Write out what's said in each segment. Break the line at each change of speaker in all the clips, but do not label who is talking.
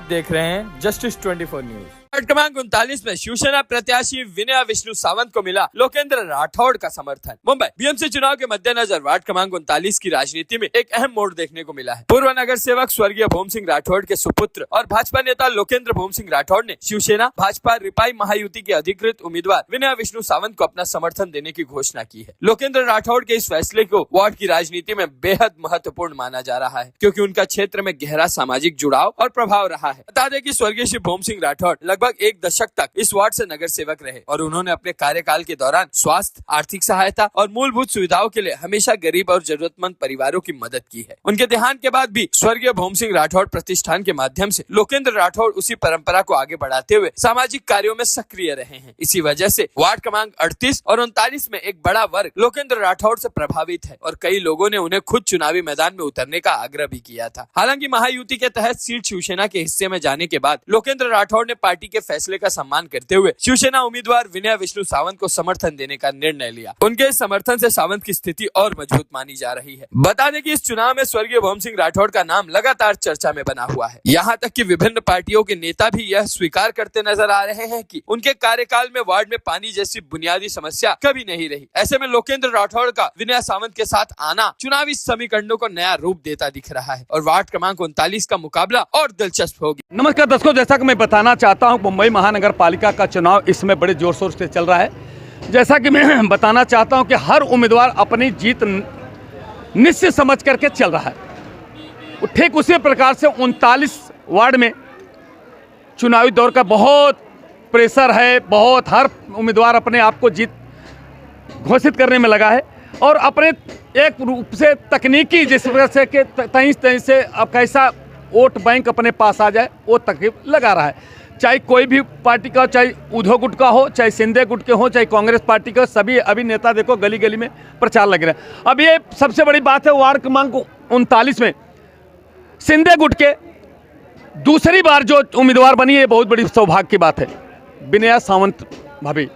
देख रहे हैं जस्टिस 24 न्यूज। वार्ड क्रमांक 39 में शिवसेना प्रत्याशी विनय विष्णु सावंत को मिला लोकेंद्र राठौड़ का समर्थन। मुंबई बीएमसी चुनाव के मद्देनजर वार्ड क्रमांक 39 की राजनीति में एक अहम मोड़ देखने को मिला है। पूर्व नगर सेवक स्वर्गीय भोम सिंह राठौड़ के सुपुत्र और भाजपा नेता लोकेंद्र भोम सिंह राठौड़ ने शिवसेना भाजपा रिपाई महायुति के अधिकृत उम्मीदवार विनय विष्णु सावंत को अपना समर्थन देने की घोषणा की है। लोकेंद्र राठौड़ के इस फैसले को वार्ड की राजनीति में बेहद महत्वपूर्ण माना जा रहा है, क्योंकि उनका क्षेत्र में गहरा सामाजिक जुड़ाव और प्रभाव रहा है। बता दें कि स्वर्गीय श्री भोम सिंह राठौड़ लगभग एक दशक तक इस वार्ड से नगर सेवक रहे और उन्होंने अपने कार्यकाल के दौरान स्वास्थ्य, आर्थिक सहायता और मूलभूत सुविधाओं के लिए हमेशा गरीब और जरूरतमंद परिवारों की मदद की है। उनके देहांत के बाद भी स्वर्गीय भोम सिंह राठौड़ प्रतिष्ठान के माध्यम से लोकेंद्र राठौड़ उसी परंपरा को आगे बढ़ाते हुए सामाजिक कार्यों में सक्रिय रहे हैं। इसी वजह से वार्ड क्रमांक 38 और 39 में एक बड़ा वर्ग लोकेंद्र राठौड़ से प्रभावित है और कई लोगों ने उन्हें खुद चुनावी मैदान में उतरने का आग्रह भी किया था। हालांकि महायुति के तहत सीट शिवसेना के हिस्से में जाने के बाद लोकेंद्र राठौड़ ने पार्टी के फैसले का सम्मान करते हुए शिवसेना उम्मीदवार विनय विष्णु सावंत को समर्थन देने का निर्णय लिया। उनके समर्थन से सावंत की स्थिति और मजबूत मानी जा रही है। बता दें कि इस चुनाव में स्वर्गीय भोम सिंह राठौड़ का नाम लगातार चर्चा में बना हुआ है। यहाँ तक कि विभिन्न पार्टियों के नेता भी यह स्वीकार करते नजर आ रहे हैं कि उनके कार्यकाल में वार्ड में पानी जैसी बुनियादी समस्या कभी नहीं रही। ऐसे में लोकेंद्र राठौड़ का विनय सावंत के साथ आना चुनावी समीकरणों को नया रूप देता दिख रहा है और वार्ड क्रमांक 39 का मुकाबला और दिलचस्प होगी।
नमस्कार दर्शकों, जैसा कि मैं बताना चाहता हूं, मुंबई महानगर पालिका का चुनाव इसमें बड़े जोर शोर से चल रहा है। जैसा कि मैं बताना चाहता हूं कि हर उम्मीदवार अपनी जीत निश्चित समझ करके चल रहा है। ठीक उसी प्रकार से 39 वार्ड में चुनावी दौर का बहुत प्रेशर है। बहुत हर उम्मीदवार अपने आप को जीत घोषित करने में लगा है और अपने एक रूप से तकनीकी जिस वजह से कि तहीं से अब कैसा वोट बैंक अपने पास आ जाए वो तकनीक लगा रहा है। चाहे कोई भी पार्टी का, चाहे उद्धव गुट का हो, चाहे शिंदे गुट के हो, चाहे कांग्रेस पार्टी का, सभी अभी नेता देखो गली गली में प्रचार लग रहे हैं। अब ये सबसे बड़ी बात है, वार्ड क्रमांक 39 में शिंदे गुट के दूसरी बार जो उम्मीदवार बनी है, बहुत बड़ी सौभाग्य की बात है, विनय सावंत भाभी।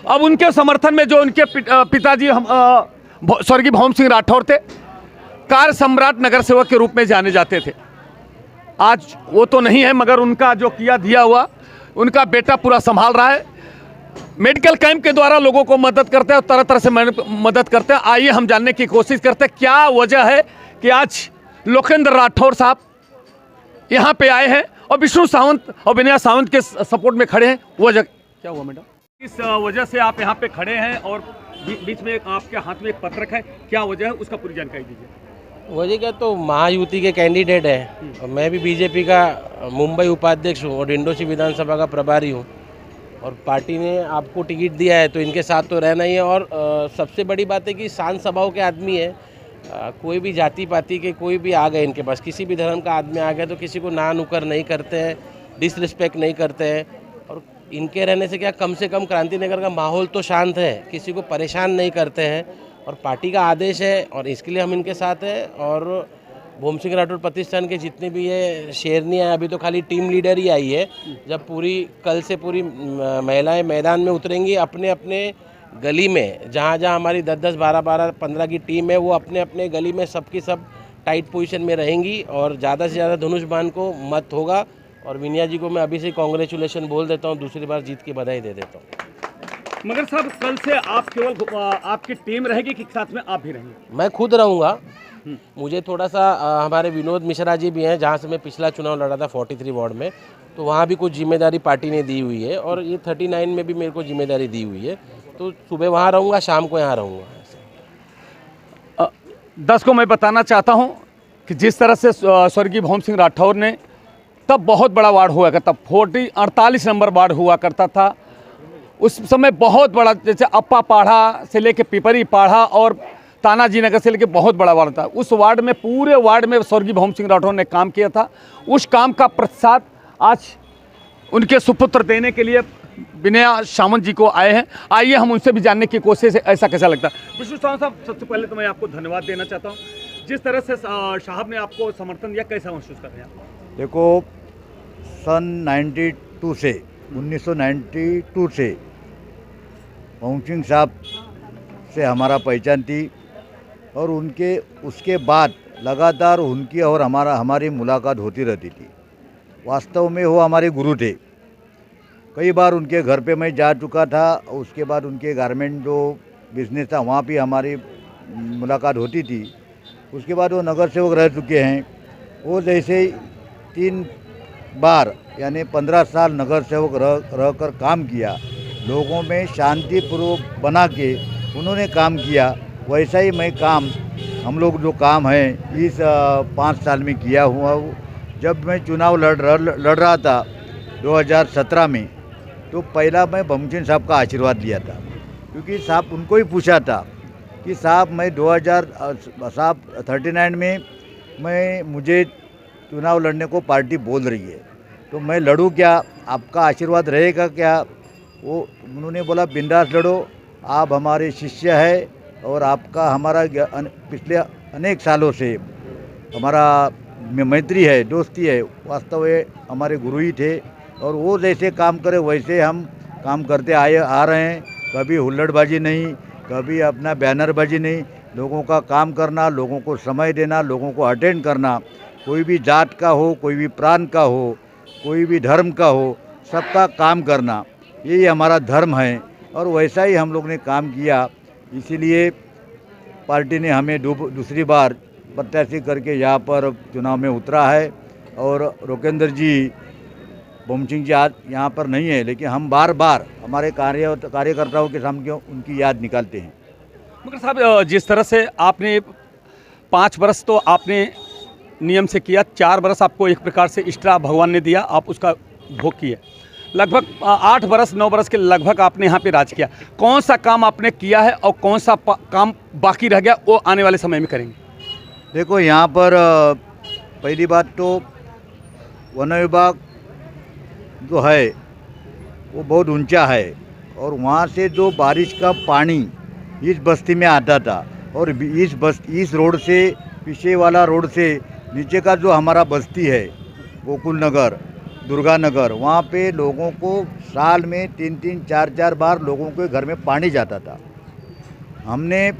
अब उनके समर्थन में जो उनके पिताजी स्वर्गीय भोम सिंह राठौड़ थे, कार्य सम्राट नगर सेवक के रूप में जाने जाते थे। आज वो तो नहीं है, मगर उनका जो किया दिया हुआ उनका बेटा पूरा संभाल रहा है। मेडिकल कैंप के द्वारा लोगों को मदद करते हैं और तरह तरह से मदद करते हैं। आइए हम जानने की कोशिश करते हैं क्या वजह है कि आज लोकेंद्र राठौड़ साहब यहाँ पे आए हैं और विष्णु सावंत और विनय सावंत के सपोर्ट में खड़े हैं। वजह क्या हुआ मैडम? इस वजह से आप यहाँ पे खड़े हैं और बीच में आपके हाथ में एक पत्रक है, क्या वजह है उसका पूरी जानकारी दीजिए।
वजह क्या, तो महायुति के कैंडिडेट हैं और मैं भी बीजेपी का मुंबई उपाध्यक्ष हूँ और डिंडोशी विधानसभा का प्रभारी हूँ और पार्टी ने आपको टिकट दिया है तो इनके साथ तो रहना ही है। और सबसे बड़ी बात है कि शांत स्वभाव के आदमी है। कोई भी जाति पाति के कोई भी आ गए इनके पास, किसी भी धर्म का आदमी आ गया तो किसी को ना नुकर नहीं करते हैं, डिसरिस्पेक्ट नहीं करते हैं। और इनके रहने से क्या, कम से कम क्रांति नगर का माहौल तो शांत है, किसी को परेशान नहीं करते हैं और पार्टी का आदेश है और इसके लिए हम इनके साथ हैं। और भोम सिंह राठौड़ प्रतिष्ठान के जितने भी ये शेरनी है, अभी तो खाली टीम लीडर ही आई है, जब कल से पूरी महिलाएं मैदान में उतरेंगी अपने अपने गली में, जहाँ जहाँ हमारी 10-10, 12-12, 15 की टीम है, वो अपने अपने गली में सबकी सब टाइट पोजीशन में रहेंगी और ज़्यादा से ज़्यादा धनुष बाण को मत होगा। और विनया जी को मैं अभी से कांग्रेचुलेशन बोल देता हूँ, दूसरी बार जीत की बधाई दे देता हूँ।
मगर साहब, कल से आप केवल आपकी टीम रहेगी कि साथ में आप भी रहेंगे?
मैं खुद रहूँगा। मुझे थोड़ा सा हमारे विनोद मिश्रा जी भी हैं, जहाँ से मैं पिछला चुनाव लड़ा था 43 वार्ड में, तो वहाँ भी कुछ जिम्मेदारी पार्टी ने दी हुई है और ये 39 में भी मेरे को जिम्मेदारी दी हुई है, तो सुबह वहाँ रहूँगा, शाम को यहाँ रहूँगा।
10 को मैं बताना चाहता हूँ कि जिस तरह से स्वर्गीय भोम सिंह राठौड़ ने, तब बहुत बड़ा वार्ड हुआ करता, 48 नंबर वार्ड हुआ करता था उस समय, बहुत बड़ा, जैसे अप्पा पाढ़ा से लेके पिपरी पाढ़ा और तानाजी नगर से लेके बहुत बड़ा वार्ड था। उस वार्ड में, पूरे वार्ड में स्वर्गीय भोम सिंह राठौड़ ने काम किया था। उस काम का प्रतिसाद आज उनके सुपुत्र देने के लिए विनय सावंत जी को आए हैं। आइए हम उनसे भी जानने की कोशिश है ऐसा कैसा लगता है। विष्णु सावंत साहब, सबसे पहले तो मैं आपको धन्यवाद देना चाहता हूँ, जिस तरह से साहब ने आपको समर्थन दिया, कैसा महसूस कर रहे हैं आप?
देखो, सन 1992 से भोम सिंह साहब से हमारा पहचान थी और उसके बाद लगातार उनकी और हमारी मुलाकात होती रहती थी। वास्तव में वो हमारे गुरु थे। कई बार उनके घर पे मैं जा चुका था, उसके बाद उनके गारमेंट जो बिजनेस था वहाँ भी हमारी मुलाकात होती थी। उसके बाद वो नगर सेवक रह चुके हैं। वो जैसे 3 बार यानी 15 साल नगर सेवक रह कर काम किया, लोगों में शांतिपूर्वक बना के उन्होंने काम किया, वैसा ही मैं काम हम लोग जो काम है इस 5 साल में किया हुआ हूँ। जब मैं चुनाव लड़ रहा था 2017 में, तो पहला मैं भमचंद साहब का आशीर्वाद लिया था, क्योंकि साहब उनको ही पूछा था कि साहब मैं 2039 में मुझे चुनाव लड़ने को पार्टी बोल रही है, तो मैं लड़ूं क्या, आपका आशीर्वाद रहेगा क्या। वो उन्होंने बोला बिंदास लड़ो, आप हमारे शिष्य है और आपका हमारा पिछले अनेक सालों से हमारा मैत्री है, दोस्ती है। वास्तव में हमारे गुरु ही थे और वो जैसे काम करे वैसे हम काम करते आ रहे हैं। कभी हुल्लड़बाजी नहीं, कभी अपना बैनरबाजी नहीं, लोगों का काम करना, लोगों को समय देना, लोगों को अटेंड करना, कोई भी जात का हो, कोई भी प्रांत का हो, कोई भी धर्म का हो, सबका काम करना, यही हमारा धर्म है और वैसा ही हम लोग ने काम किया। इसीलिए पार्टी ने हमें दूसरी बार प्रत्याशी करके यहाँ पर चुनाव में उतरा है। और रोकेंद्र जी भमसिंह जी आज यहाँ पर नहीं है, लेकिन हम बार बार हमारे कार्यकर्ताओं के सामने उनकी याद निकालते हैं।
मगर साहब, जिस तरह से आपने 5 वर्ष तो आपने नियम से किया, 4 वर्ष आपको एक प्रकार से इष्टा भगवान ने दिया, आप उसका भोग किए। लगभग 8 वर्ष 9 वर्ष के लगभग आपने यहाँ पे राज किया। कौन सा काम आपने किया है और कौन सा काम बाकी रह गया, वो आने वाले समय में करेंगे?
देखो, यहाँ पर पहली बात तो वन विभाग जो है वो बहुत ऊंचा है और वहाँ से जो बारिश का पानी इस बस्ती में आता था और इस रोड से, पीछे वाला रोड से नीचे का जो हमारा बस्ती है गोकुल नगर, दुर्गा नगर, वहाँ पे लोगों को साल में 3-3 4-4 बार लोगों के घर में पानी जाता था। हमने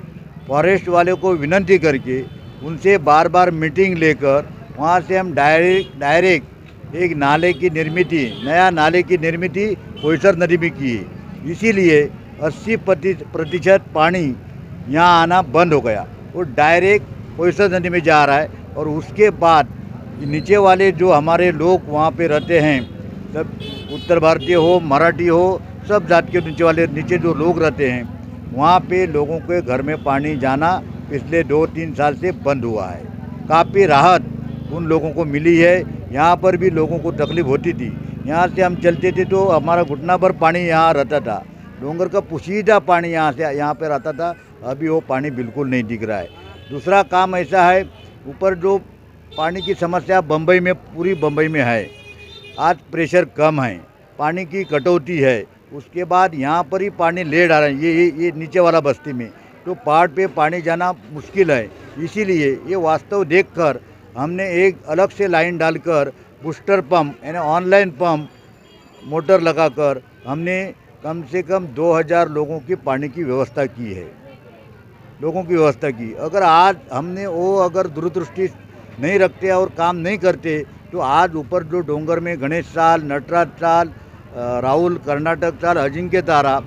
फॉरेस्ट वाले को विनती करके उनसे बार बार मीटिंग लेकर वहाँ से हम डायरेक्ट एक नाले की निर्मिति, नया नाले की निर्मिति कोयसर नदी में की। इसीलिए 80% पानी यहाँ आना बंद हो गया, वो डायरेक्ट कोयसर नदी में जा रहा है। और उसके बाद नीचे वाले जो हमारे लोग वहाँ पे रहते हैं, सब उत्तर भारतीय हो, मराठी हो, सब जात के नीचे जो लोग रहते हैं, वहाँ पे लोगों के घर में पानी जाना पिछले 2-3 साल से बंद हुआ है। काफ़ी राहत उन लोगों को मिली है। यहाँ पर भी लोगों को तकलीफ होती थी, यहाँ से हम चलते थे तो हमारा घुटना भर पानी यहाँ रहता था, डोंगर का पुशीदा पानी यहाँ पे रहता था। अभी वो पानी बिल्कुल नहीं दिख रहा है। दूसरा काम ऐसा है, ऊपर जो पानी की समस्या बम्बई में, पूरी बम्बई में है, आज प्रेशर कम है, पानी की कटौती है। उसके बाद यहाँ पर ही पानी लेट आ रहा है, ये नीचे वाला बस्ती में, तो पहाड़ पे पानी जाना मुश्किल है। इसीलिए ये वास्तव देखकर हमने एक अलग से लाइन डालकर बूस्टर पंप यानी ऑनलाइन पंप मोटर लगाकर हमने कम से कम 2000 लोगों की पानी की व्यवस्था की है, अगर आज हमने वो अगर दूरदृष्टि नहीं रखते और काम नहीं करते तो आज ऊपर जो डोंगर में गणेश साल, नटराज साल, राहुल कर्नाटक साल, अजिंक्य तारा,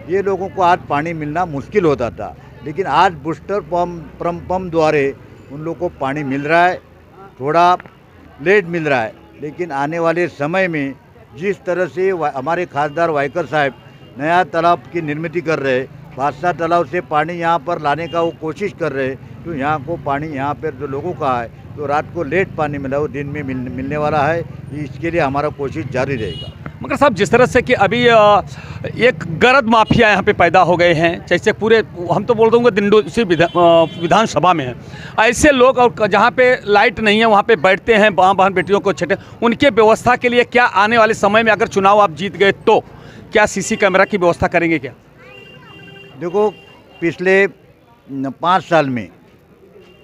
ये लोगों को आज पानी मिलना मुश्किल होता था। लेकिन आज बूस्टर पंप द्वारा उन लोगों को पानी मिल रहा है, थोड़ा लेट मिल रहा है, लेकिन आने वाले समय में जिस तरह से हमारे खासदार वायकर साहब नया तालाब की निर्मित कर रहे, बादशाह तालाब से पानी यहाँ पर लाने का वो कोशिश कर रहे, तो यहाँ को पानी यहाँ पर जो लोगों का है, तो रात को लेट पानी मिला, वो दिन में मिलने वाला है। इसके लिए हमारा कोशिश जारी रहेगा।
मगर साहब, जिस तरह से कि अभी एक गरद माफिया यहाँ पे पैदा हो गए हैं, जैसे पूरे हम तो बोल दूँगा दिंडोसी विधानसभा में है, ऐसे लोग और जहाँ पे लाइट नहीं है वहाँ पे बैठते हैं, बहन बेटियों को छठे, उनके व्यवस्था के लिए क्या आने वाले समय में अगर चुनाव आप जीत गए तो क्या सीसी कैमरा की व्यवस्था करेंगे क्या?
देखो, पिछले 5 साल में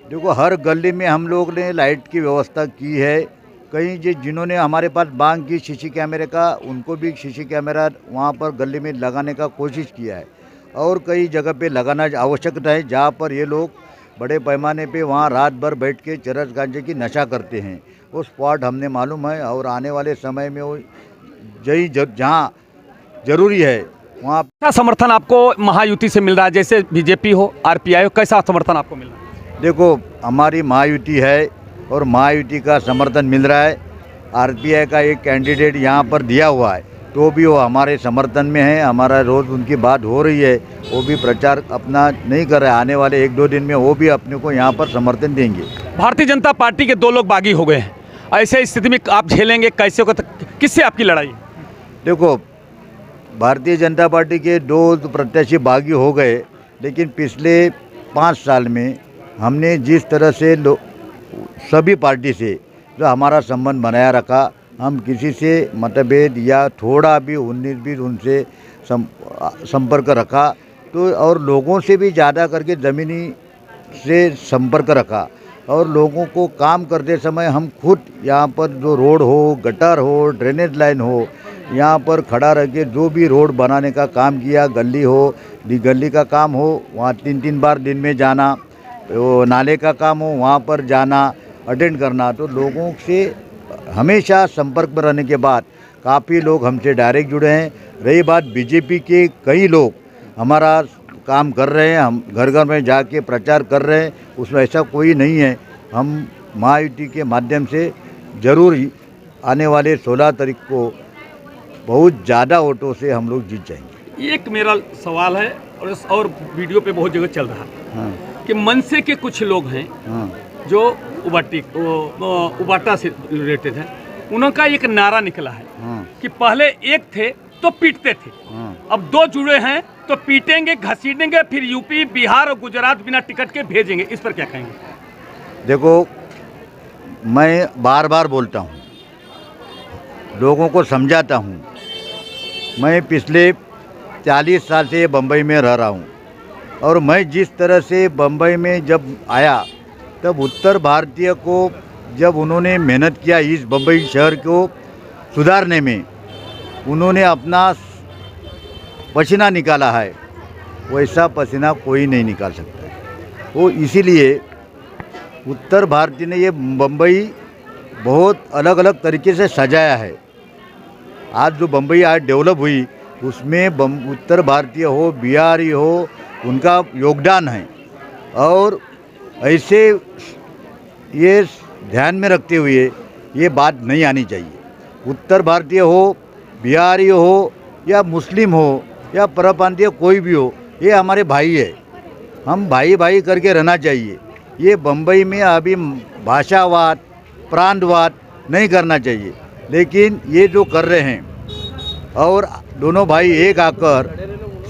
देखो हर गली में हम लोग ने लाइट की व्यवस्था की है। कहीं जिन्होंने हमारे पास मांग की सीसी कैमरे का, उनको भी सीसी कैमरा वहाँ पर गली में लगाने का कोशिश किया है। और कई जगह पे लगाना आवश्यकता है जहाँ पर ये लोग बड़े पैमाने पे वहाँ रात भर बैठ के चरस गांजे की नशा करते हैं। वो स्पॉट हमने मालूम है और आने वाले समय में वो जहाँ ज़रूरी है वहाँ
कैसा समर्थन आपको महायुति से मिल रहा है? जैसे बीजेपी हो, आरपीआई हो, कैसा समर्थन आपको मिल रहा है?
देखो हमारी महायुति है और महायुति का समर्थन मिल रहा है। आरपीआई का एक कैंडिडेट यहाँ पर दिया हुआ है तो भी वो हमारे समर्थन में है। हमारा रोज़ उनकी बात हो रही है, वो भी प्रचार अपना नहीं कर रहे। आने वाले 1-2 दिन में वो भी अपने को यहाँ पर समर्थन देंगे।
भारतीय जनता पार्टी के 2 लोग बागी हो गए हैं, ऐसे स्थिति में आप झेलेंगे कैसे को? किससे आपकी लड़ाई?
देखो भारतीय जनता पार्टी के 2 प्रत्याशी बागी हो गए, लेकिन पिछले 5 साल में हमने जिस तरह से सभी पार्टी से जो हमारा संबंध बनाया रखा, हम किसी से मतभेद या थोड़ा भी 19-20 उनसे संपर्क रखा तो, और लोगों से भी ज़्यादा करके ज़मीनी से संपर्क रखा। और लोगों को काम करते समय हम खुद यहाँ पर जो रोड हो, गटर हो, ड्रेनेज लाइन हो, यहाँ पर खड़ा रह के जो भी रोड बनाने का काम किया, गली हो, गली का काम हो वहाँ 3-3 बार दिन में जाना, वो नाले का काम हो वहाँ पर जाना, अटेंड करना। तो लोगों से हमेशा संपर्क में रहने के बाद काफ़ी लोग हमसे डायरेक्ट जुड़े हैं। रही बात बीजेपी के, कई लोग हमारा काम कर रहे हैं, हम घर घर में जाके प्रचार कर रहे हैं, उसमें ऐसा कोई नहीं है। हम महायुति के माध्यम से ज़रूर आने वाले 16 तारीख को बहुत ज़्यादा वोटों से हम लोग जीत जाएंगे।
एक मेरा सवाल है और वीडियो पे बहुत जगह चल रहा है
हाँ
कि मनसे के कुछ लोग हैं
हाँ
जो उबाटा से रिलेटेड है, उनका एक नारा निकला है
हाँ
कि पहले एक थे तो पीटते थे,
हाँ।
अब 2 जुड़े हैं तो पीटेंगे, घसीटेंगे, फिर यूपी, बिहार और गुजरात बिना टिकट के भेजेंगे। इस पर क्या कहेंगे?
देखो मैं बार बार बोलता हूँ, लोगों को समझाता हूँ। मैं पिछले 40 साल से बम्बई में रह रहा हूँ और मैं जिस तरह से बम्बई में जब आया तब उत्तर भारतीय को जब उन्होंने मेहनत किया इस बम्बई शहर को सुधारने में, उन्होंने अपना पसीना निकाला है, वैसा पसीना कोई नहीं निकाल सकता है। वो इसीलिए उत्तर भारतीय ने ये बम्बई बहुत अलग अलग तरीके से सजाया है। आज जो बम्बई आज डेवलप हुई उसमें उत्तर भारतीय हो, बिहारी हो, उनका योगदान है। और ऐसे ये ध्यान में रखते हुए ये बात नहीं आनी चाहिए। उत्तर भारतीय हो, बिहारी हो या मुस्लिम हो या परप्रांतीय कोई भी हो, ये हमारे भाई है। हम भाई भाई करके रहना चाहिए। ये बम्बई में अभी भाषावाद, प्रांतवाद नहीं करना चाहिए, लेकिन ये जो कर रहे हैं और दोनों भाई एक आकर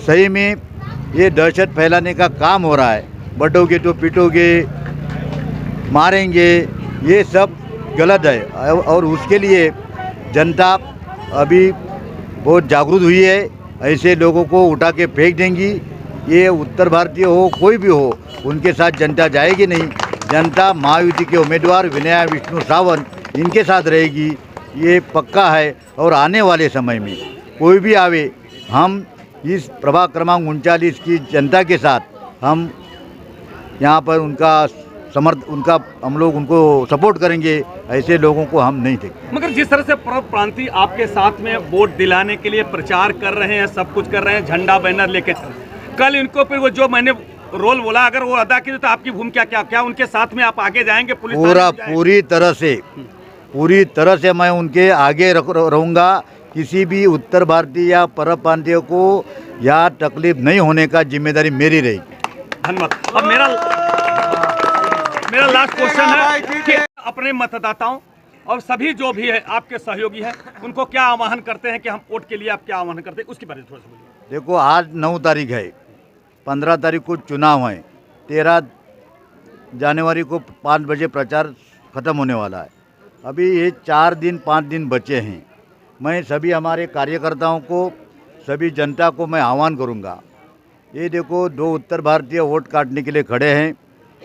सही में ये दहशत फैलाने का काम हो रहा है। बटोगे तो पीटोगे, मारेंगे, ये सब गलत है। और उसके लिए जनता अभी बहुत जागरूक हुई है। ऐसे लोगों को उठा के फेंक देंगी। ये उत्तर भारतीय हो, कोई भी हो, उनके साथ जनता जाएगी नहीं। जनता महायुति के उम्मीदवार विनय विष्णु सावंत इनके साथ रहेगी, ये पक्का है। और आने वाले समय में कोई भी आवे, हम इस प्रभाग क्रमांक 39 की जनता के साथ हम यहाँ पर हम लोग उनको सपोर्ट करेंगे। ऐसे लोगों को हम नहीं देखेंगे।
मगर जिस तरह से प्रांतीय आपके साथ में वोट दिलाने के लिए प्रचार कर रहे हैं, सब कुछ कर रहे हैं, झंडा बैनर लेके चल, कल इनको फिर वो जो मैंने रोल बोला अगर वो अदा की तो आपकी भूमिका क्या उनके साथ में आप आगे जाएंगे?
पूरी तरह से मैं उनके आगे रहूँगा। किसी भी उत्तर भारतीय या परप प्रांतीय को या तकलीफ नहीं होने का जिम्मेदारी मेरी रहेगी।
धन्यवाद। अब मेरा लास्ट क्वेश्चन है कि अपने मतदाताओं और सभी जो भी है आपके सहयोगी हैं, उनको क्या आह्वान करते हैं कि हम वोट के लिए आप क्या आह्वान करते हैं, उसके बारे में थोड़ा सा बोलिए।
देखो आज 9 तारीख है, 15 तारीख को चुनाव है, 13 जनवरी को 5 बजे प्रचार ख़त्म होने वाला है। अभी ये 4-5 दिन बचे हैं। मैं सभी हमारे कार्यकर्ताओं को, सभी जनता को मैं आह्वान करूंगा। ये देखो 2 उत्तर भारतीय वोट काटने के लिए खड़े हैं।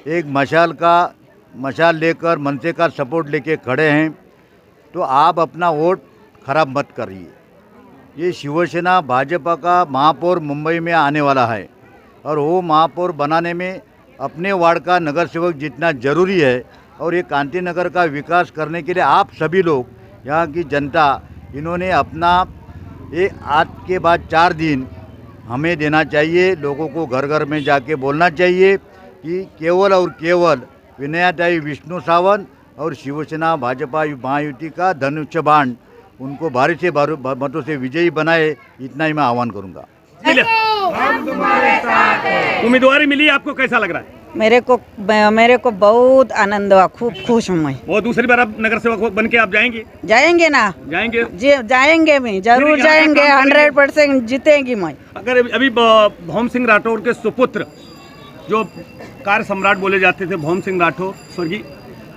एक मशाल लेकर मनसे का सपोर्ट लेके खड़े हैं, तो आप अपना वोट खराब मत करिए। ये शिवसेना भाजपा का महापौर मुंबई में आने वाला है और वो महापौर बनाने में अपने वार्ड का नगर सेवक जितना ज़रूरी है और ये कांति नगर का विकास करने के लिए आप सभी लोग, यहाँ की जनता, इन्होंने अपना ये आज के बाद 4 दिन हमें देना चाहिए। लोगों को घर घर में जाके बोलना चाहिए कि केवल और केवल विनयाताई विष्णु सावंत और शिवसेना भाजपा महायुति का धनुष बाण उनको भारी से भारी मतों से विजयी बनाए, इतना ही मैं आह्वान करूँगा।
उम्मीदवारी मिली, आपको कैसा लग रहा है?
मेरे को बहुत आनंद हुआ, खूब खुश हूँ मैं।
वो दूसरी बार अब नगर सेवक बन के आप जाएंगे?
जाएंगे ना,
जाएंगे
जी जाएंगे, मैं जरूर जाएंगे, 100% जीतेंगी मैं।
अगर अभी भौम सिंह राठौर के सुपुत्र जो कार्य सम्राट बोले जाते थे, भौम सिंह राठौर स्वर्गीय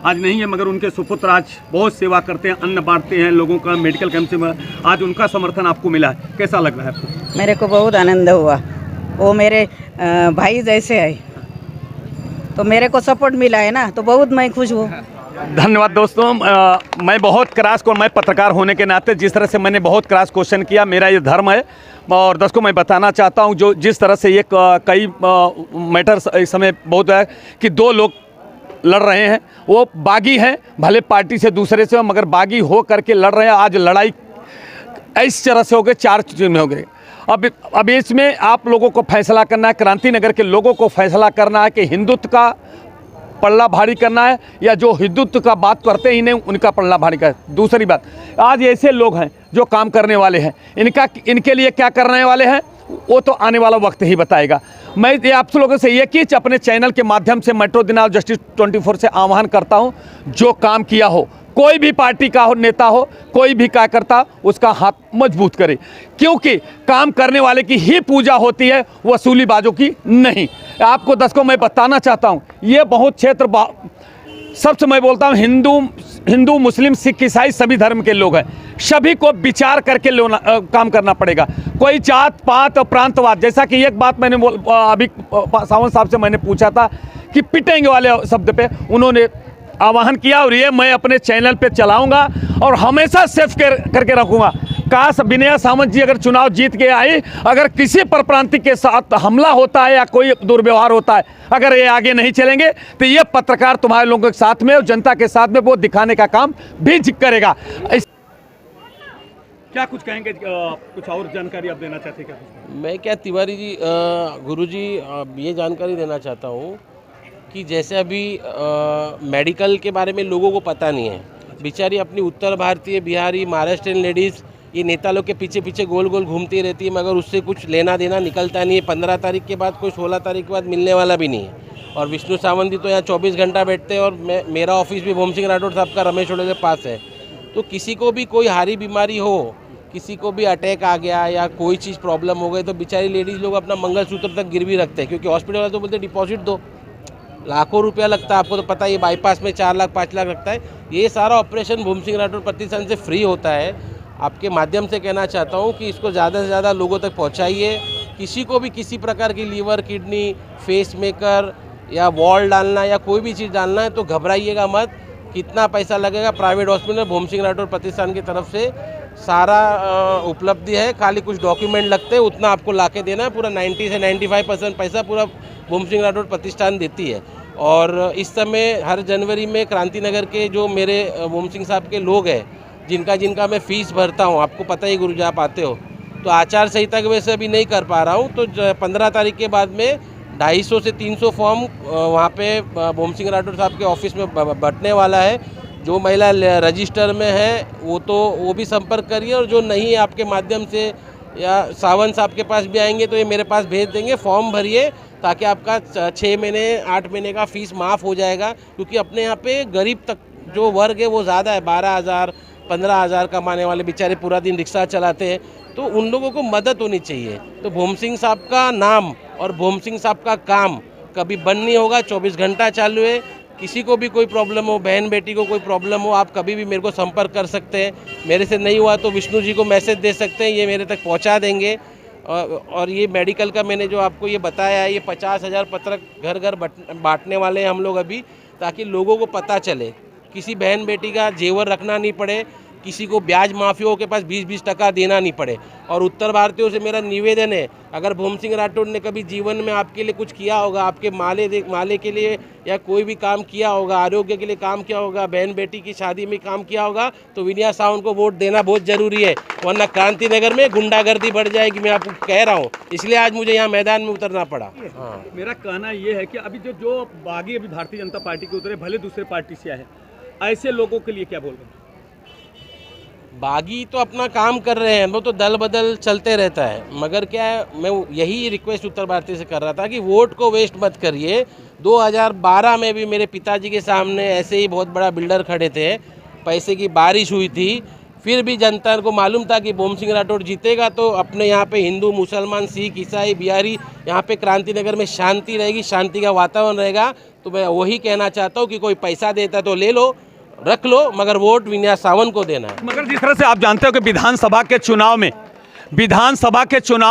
आज नहीं है, मगर उनके सुपुत्र आज बहुत सेवा करते हैं, अन्न बांटते हैं लोगों का, मेडिकल कैंप से आज उनका समर्थन आपको मिला है, कैसा लग रहा है आपको?
मेरे को बहुत आनंद हुआ, वो मेरे भाई जैसे है, तो मेरे को सपोर्ट मिला है ना, तो बहुत मैं खुश हूँ।
धन्यवाद दोस्तों। मैं बहुत क्रॉस को, मैं पत्रकार होने के नाते जिस तरह से मैंने बहुत क्रॉस क्वेश्चन किया, मेरा ये धर्म है और दर्शकों मैं बताना चाहता हूँ जो जिस तरह से ये कई मैटर्स इस समय बहुत है कि 2 लोग लड़ रहे हैं, वो बागी हैं, भले पार्टी से दूसरे से, मगर बागी हो करके लड़ रहे हैं। आज लड़ाई इस तरह से हो गई, 4 चीज़ में हो गई। अब इसमें आप लोगों को फैसला करना है, क्रांति नगर के लोगों को फैसला करना है कि हिंदुत्व का पल्ला भारी करना है या जो हिंदुत्व का बात करते ही नहीं उनका पल्ला भारी करना है। दूसरी बात, आज ऐसे लोग हैं जो काम करने वाले हैं, इनके लिए क्या करने वाले हैं वो तो आने वाला वक्त ही बताएगा। मैं ये आप लोगों से एक ही अपने चैनल के माध्यम से मेट्रो दिनाल जस्टिस 24 से आह्वान करता हूं, जो काम किया हो, कोई भी पार्टी का हो, नेता हो, कोई भी कार्यकर्ता, उसका हाथ मजबूत करे, क्योंकि काम करने वाले की ही पूजा होती है, वसूलीबाजों की नहीं। आपको दर्शकों मैं बताना चाहता हूं, ये बहुत क्षेत्र सबसे मैं बोलता हूं हिंदू मुस्लिम सिख ईसाई सभी धर्म के लोग हैं, सभी को विचार करके काम करना पड़ेगा। कोई जात पात और प्रांतवाद, जैसा कि एक बात मैंने अभी सावंत साहब से मैंने पूछा था कि पिटेंगे वाले शब्द पे उन्होंने आह्वान किया, और ये मैं अपने चैनल पे चलाऊंगा और हमेशा सेफ करके रखूंगा। काश विनय सावंत जी अगर चुनाव जीत के आई, अगर किसी परप्रांतिक के साथ हमला होता है या कोई दुर्व्यवहार होता है, अगर ये आगे नहीं चलेंगे तो ये पत्रकार तुम्हारे लोगों के साथ में और जनता के साथ में वो दिखाने का काम भी करेगा। क्या कुछ कहेंगे, कुछ और जानकारी आप देना चाहते हैं क्या?
मैं क्या तिवारी जी, गुरुजी, ये जानकारी देना चाहता हूँ कि जैसे अभी मेडिकल के बारे में लोगों को पता नहीं है, बेचारी अपनी उत्तर भारतीय, बिहारी, महाराष्ट्रियन लेडीज़ ये नेता लोग के पीछे पीछे गोल गोल घूमती रहती है, मगर उससे कुछ लेना देना निकलता नहीं है। 15 तारीख के बाद कोई 16 तारीख के बाद मिलने वाला भी नहीं है। और विष्णु सावंत जी तो यहाँ 24 घंटा बैठते हैं, और मेरा ऑफिस भी भौम सिंह राठौर साहब का रमेश ओड़े के पास है। तो किसी को भी कोई हारी बीमारी हो, किसी को भी अटैक आ गया या कोई चीज़ प्रॉब्लम हो गई, तो बेचारी लेडीज़ लोग अपना मंगलसूत्र तक गिरवी रखते हैं, क्योंकि हॉस्पिटल वाले तो बोलते डिपॉजिट दो, लाखों रुपया लगता है। आपको तो पता है, ये बाईपास में 4 लाख 5 लाख लगता है। ये सारा ऑपरेशन भौम सिंह राठौर प्रतिष्ठान से फ्री होता है। आपके माध्यम से कहना चाहता हूँ कि इसको ज़्यादा से ज़्यादा लोगों तक पहुँचाइए। किसी को भी किसी प्रकार की लीवर, किडनी, फेस मेकर या वॉल डालना या कोई भी चीज़ डालना है तो घबराइएगा मत। कितना पैसा लगेगा, प्राइवेट हॉस्पिटल भौम सिंह राठौर प्रतिष्ठान की तरफ से सारा उपलब्धि है। खाली कुछ डॉक्यूमेंट लगते हैं, उतना आपको ला के देना है। पूरा 90 से 95% पैसा पूरा भौम सिंह राठौर प्रतिष्ठान देती है। और इस समय हर जनवरी में क्रांति नगर के जो मेरे भौम सिंह साहब के लोग हैं, जिनका मैं फ़ीस भरता हूँ, आपको पता ही गुरुजी, आप आते हो, तो आचार संहिता की वजह से अभी नहीं कर पा रहा हूँ। तो 15 तारीख के बाद में 250 से 300 फॉर्म वहाँ पे भौम सिंह राठौर साहब के ऑफिस में बंटने वाला है। जो महिला रजिस्टर में है वो भी संपर्क करिए, और जो नहीं है आपके माध्यम से या सावंत साहब के पास भी आएंगे तो ये मेरे पास भेज देंगे। फॉर्म भरिए ताकि आपका 6 महीने 8 महीने का फ़ीस माफ़ हो जाएगा, क्योंकि अपने यहाँ पे गरीब तक जो वर्ग है वो ज़्यादा है। 12,000 15,000 कमाने वाले बेचारे पूरा दिन रिक्शा चलाते हैं, तो उन लोगों को मदद होनी चाहिए। तो भौम सिंह साहब का नाम और भौम सिंह साहब का काम कभी बंद नहीं होगा, 24 घंटा चालू है। किसी को भी कोई प्रॉब्लम हो, बहन बेटी को कोई प्रॉब्लम हो, आप कभी भी मेरे को संपर्क कर सकते हैं। मेरे से नहीं हुआ तो विष्णु जी को मैसेज दे सकते हैं, ये मेरे तक पहुंचा देंगे। और ये मेडिकल का मैंने जो आपको ये बताया है, ये 50,000 पत्रक घर घर बांटने वाले हैं हम लोग अभी, ताकि लोगों को पता चले। किसी बहन बेटी का जेवर रखना नहीं पड़े, किसी को ब्याज माफियाओं के पास 20-20 टका देना नहीं पड़े। और उत्तर भारतीयों से मेरा निवेदन है, अगर भूम सिंह राठौड़ ने कभी जीवन में आपके लिए कुछ किया होगा, आपके माले के लिए या कोई भी काम किया होगा, आरोग्य के लिए काम किया होगा, बहन बेटी की शादी में काम किया होगा, तो विनय सावंत को वोट देना बहुत ज़रूरी है, वरना क्रांति नगर में गुंडागर्दी बढ़ जाएगी। मैं आपको कह रहा हूँ, इसलिए आज मुझे यहाँ मैदान में उतरना पड़ा। हाँ,
मेरा कहना ये है कि अभी जो बागी अभी भारतीय जनता पार्टी के उतरे, भले दूसरे पार्टी से आए, ऐसे लोगों के लिए क्या बोल रहे हैं?
बागी तो अपना काम कर रहे हैं, वो तो दल बदल चलते रहता है, मगर क्या है, मैं यही रिक्वेस्ट उत्तर भारतीय से कर रहा था कि वोट को वेस्ट मत करिए। 2012 में भी मेरे पिताजी के सामने ऐसे ही बहुत बड़ा बिल्डर खड़े थे, पैसे की बारिश हुई थी, फिर भी जनता को मालूम था कि भूम सिंह राठौड़ जीतेगा, तो अपने यहाँ पे हिंदू, मुसलमान, सिख, ईसाई, बिहारी, यहाँ पे क्रांति नगर में शांति रहेगी, शांति का वातावरण रहेगा। तो मैं वही कहना चाहता हूँ कि कोई पैसा देता तो ले लो, रख लो, मगर वोट विनय सावंत को देना है।
मगर जिस तरह से आप जानते हो कि विधानसभा के चुनाव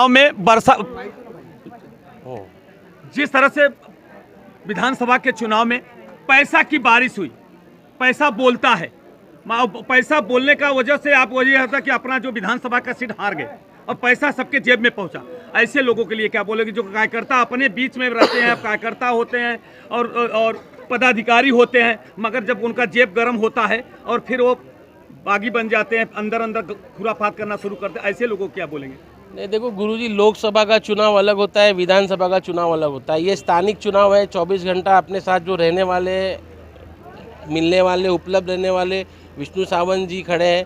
में बरसा, जिस तरह से विधानसभा के चुनाव में पैसा की बारिश हुई, पैसा बोलता है, पैसा बोलने का वजह से आप वजह था कि अपना जो विधानसभा का सीट हार गए और पैसा सबके जेब में पहुंचा। ऐसे लोगों के लिए क्या बोलोगे जो कार्यकर्ता अपने बीच में रहते हैं, कार्यकर्ता होते हैं और पदाधिकारी होते हैं, मगर जब उनका जेब गर्म होता है और फिर वो बागी बन जाते हैं, अंदर अंदर खुराफात करना शुरू करते हैं, ऐसे लोगों को क्या बोलेंगे?
नहीं, देखो गुरुजी, लोकसभा का चुनाव अलग होता है, विधानसभा का चुनाव अलग होता है। ये स्थानिक चुनाव है, 24 घंटा अपने साथ जो रहने वाले, मिलने वाले, उपलब्ध रहने वाले विष्णु सावंत जी खड़े हैं।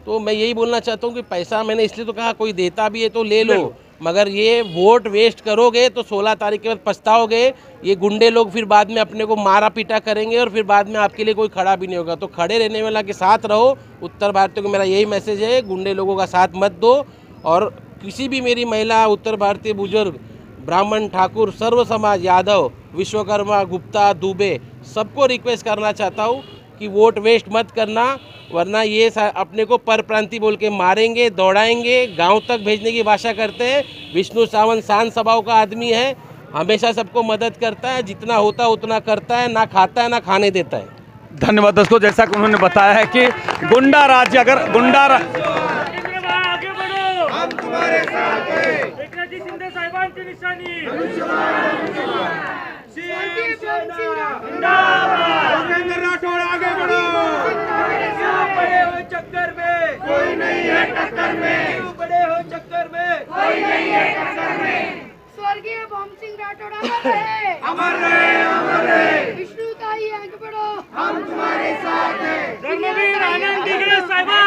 तो मैं यही बोलना चाहता हूँ कि पैसा मैंने इसलिए तो कहा, कोई देता भी है तो ले लो, मगर ये वोट वेस्ट करोगे तो 16 तारीख के बाद पछताओगे। ये गुंडे लोग फिर बाद में अपने को मारा पीटा करेंगे और फिर बाद में आपके लिए कोई खड़ा भी नहीं होगा। तो खड़े रहने वाला के साथ रहो। उत्तर भारतीयों को मेरा यही मैसेज है, गुंडे लोगों का साथ मत दो। और किसी भी मेरी महिला, उत्तर भारतीय बुजुर्ग, ब्राह्मण, ठाकुर, सर्व समाज, यादव, विश्वकर्मा, गुप्ता, दुबे, सबको रिक्वेस्ट करना चाहता हूँ कि वोट वेस्ट मत करना, वरना ये अपने को परप्रांति बोल के मारेंगे, दौड़ाएंगे, गांव तक भेजने की भाषा करते हैं। विष्णु सावंत शांत स्वभाव का आदमी है, हमेशा सबको मदद करता है, जितना होता है उतना करता है, ना खाता है ना खाने देता है।
धन्यवाद दोस्तों। जैसा कि उन्होंने बताया है कि गुंडा राज्य, अगर गुंडा
आगे बढ़ो, हम तुम्हारे साथ हैं। एकनाथजी शिंदे साहेबांची निशाणी लोकेंद्र राठौड़, आगे बढ़ो, बड़े हो चक्कर में कोई नहीं है, टक्कर में बड़े हो चक्कर में कोई नहीं है, टक्कर में
स्वर्गीय भूम सिंह राठौड़ अमर रहे,
अमर रहे, अमर रहे।
विष्णु ताई आगे बढ़ो,
हम तुम्हारे साथ हैं। धर्मवीर आनंद दिगड़े साहिबा